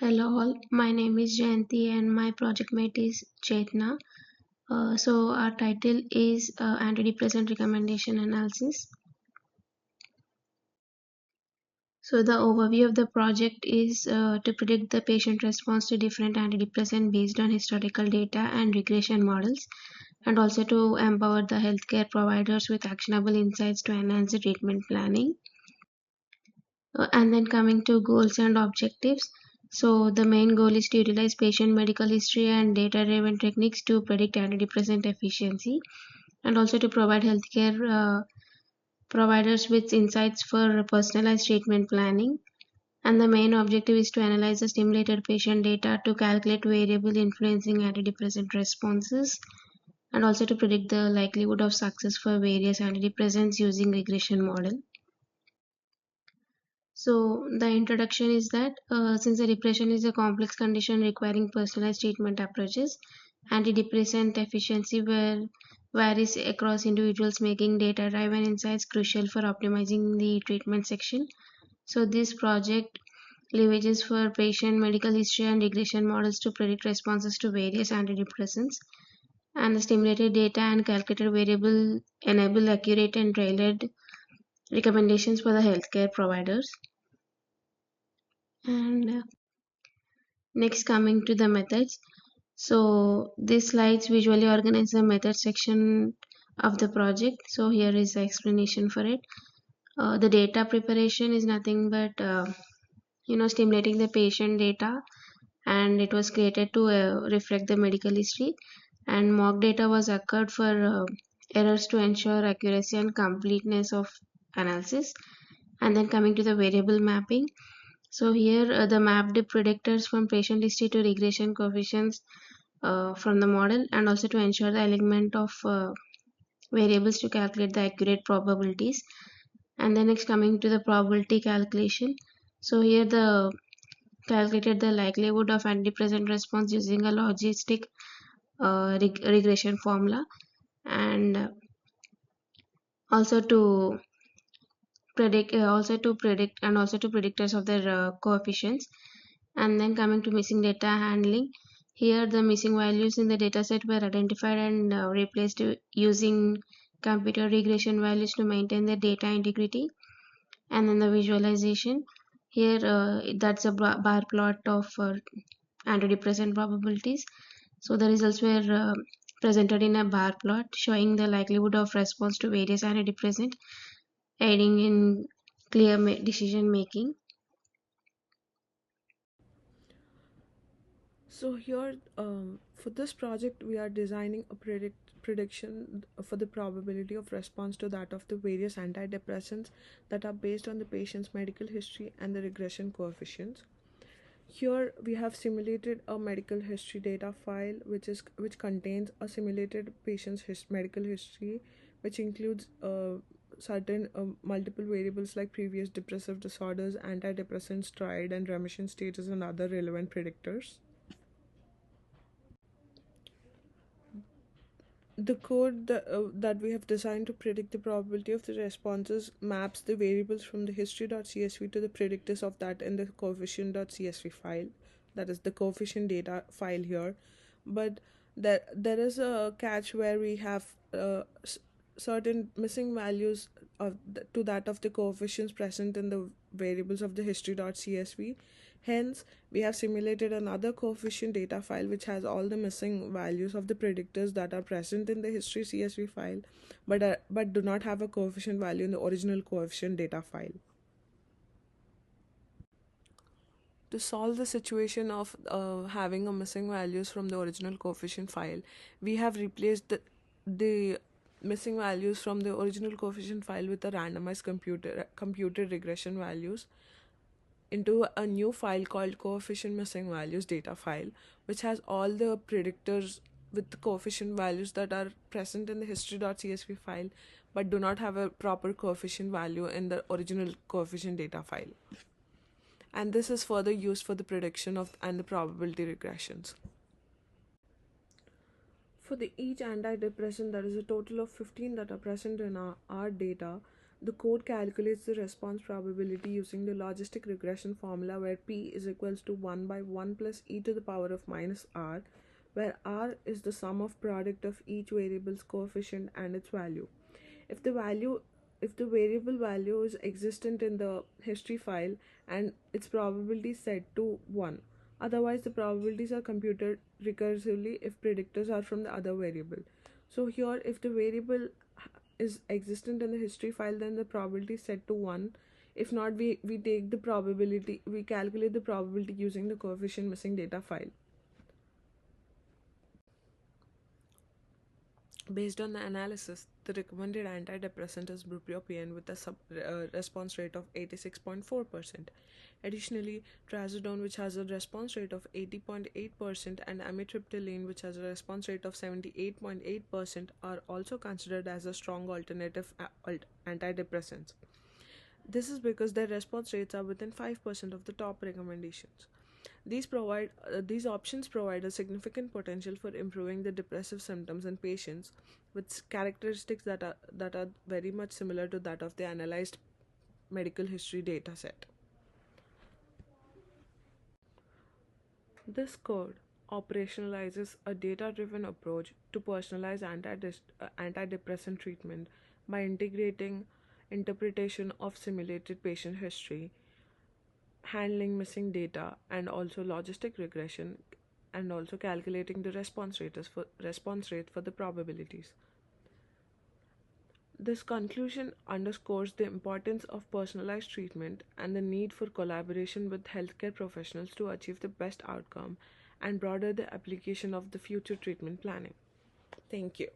Hello all, my name is Jayanti and my project mate is Chetna. So our title is antidepressant recommendation analysis. So the overview of the project is to predict the patient response to different antidepressant based on historical data and regression models, and also to empower the healthcare providers with actionable insights to enhance the treatment planning. And then coming to goals and objectives. So the main goal is to utilize patient medical history and data-driven techniques to predict antidepressant efficiency, and also to provide healthcare providers with insights for personalized treatment planning. And the main objective is to analyze the stimulated patient data to calculate variable influencing antidepressant responses, and also to predict the likelihood of success for various antidepressants using regression model. So the introduction is that since the depression is a complex condition requiring personalized treatment approaches, antidepressant efficiency varies across individuals, making data-driven insights crucial for optimizing the treatment section. So this project leverages for patient medical history and regression models to predict responses to various antidepressants, and the stimulated data and calculated variable enable accurate and tailored recommendations for the healthcare providers. And next, coming to the methods. So these slides visually organize the method section of the project. So here is the explanation for it. The data preparation is nothing but stimulating the patient data, and it was created to reflect the medical history. And mock data was occurred for errors to ensure accuracy and completeness of analysis. And then coming to the variable mapping. So here the mapped predictors from patient history to regression coefficients from the model, and also to ensure the alignment of variables to calculate the accurate probabilities. And then next, coming to the probability calculation. So here the calculated the likelihood of antidepressant response using a logistic regression formula, and also to predict and also to predictors of their coefficients. And then coming to missing data handling, here the missing values in the dataset were identified and replaced using computer regression values to maintain the data integrity. And then the visualization, here that's a bar plot of antidepressant probabilities. So the results were presented in a bar plot showing the likelihood of response to various antidepressant, aiding in clear decision making. So here, for this project, we are designing a prediction for the probability of response to that of the various antidepressants that are based on the patient's medical history and the regression coefficients. Here we have simulated a medical history data file which contains a simulated patient's medical history, which includes certain multiple variables like previous depressive disorders, antidepressants tried, and remission status, and other relevant predictors. The code that we have designed to predict the probability of the responses maps the variables from the history.csv to the predictors of that in the coefficient.csv file. That is the coefficient data file here. But there is a catch where we have certain missing values to that of the coefficients present in the variables of the history.csv. Hence, we have simulated another coefficient data file which has all the missing values of the predictors that are present in the history CSV file, but do not have a coefficient value in the original coefficient data file. To solve the situation of having a missing values from the original coefficient file, we have replaced the missing values from the original coefficient file with a randomized computed regression values into a new file called coefficient missing values data file, which has all the predictors with the coefficient values that are present in the history.csv file but do not have a proper coefficient value in the original coefficient data file. And this is further used for the prediction of and the probability regressions. For the each antidepressant, there is a total of 15 that are present in our data. The code calculates the response probability using the logistic regression formula where p is equals to 1 by 1 plus e to the power of minus r, where r is the sum of product of each variable's coefficient and its value. If the value if the variable value is existent in the history file and its probability is set to 1, otherwise the probabilities are computed recursively if predictors are from the other variable. So here, if the variable is existent in the history file, then the probability is set to 1. If not, we take the probability, we calculate the probability using the coefficient missing data file. Based on the analysis, the recommended antidepressant is bupropion with a response rate of 86.4%. Additionally, trazodone, which has a response rate of 80.8%, and amitriptyline, which has a response rate of 78.8%, are also considered as a strong alternative antidepressants. This is because their response rates are within 5% of the top recommendations. These options provide a significant potential for improving the depressive symptoms in patients with characteristics that are very much similar to that of the analyzed medical history data set. This code operationalizes a data-driven approach to personalized antidepressant treatment by integrating interpretation of simulated patient history, handling missing data, and also logistic regression, and also calculating the response rate for the probabilities. This conclusion underscores the importance of personalized treatment and the need for collaboration with healthcare professionals to achieve the best outcome and broaden the application of the future treatment planning. Thank you.